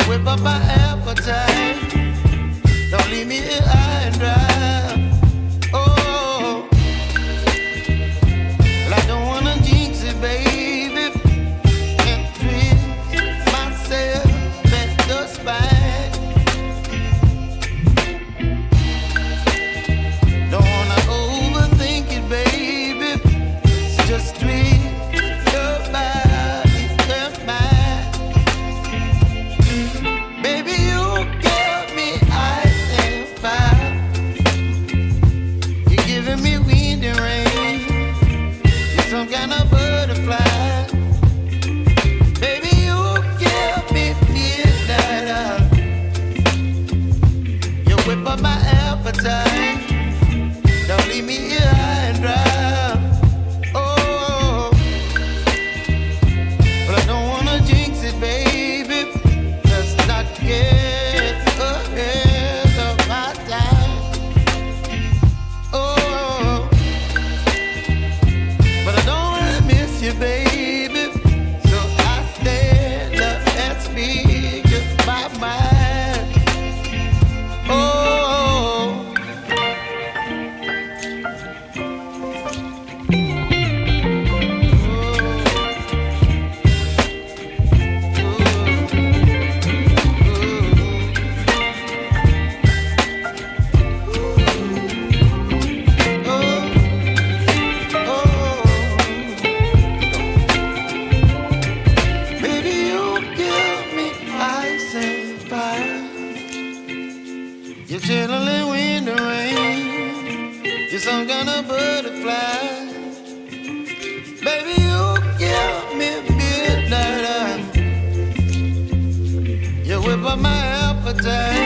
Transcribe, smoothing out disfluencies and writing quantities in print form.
whip up my appetite. Don't leave me here high and dry. Oh, well, I don't wanna jinx it, baby. Can't twist myself at the spine. Don't wanna overthink it, baby. It's just twist your body and mine. Baby, you give me ice and fire. You're giving me wind and rain. You're some kind of butterfly. Baby, you give me midnight. You whip up my appetite. Don't leave me here high and dry. Oh, but I don't wanna jinx it, baby. Let's not get ahead of my time. Oh, but I don't wanna miss you, baby. So I stand up and speak my mind. Oh. Baby, you give me ice and fire. You're chilling wind and rain. You're some kind of butterfly. Baby, you give me midnight. You whip up my appetite.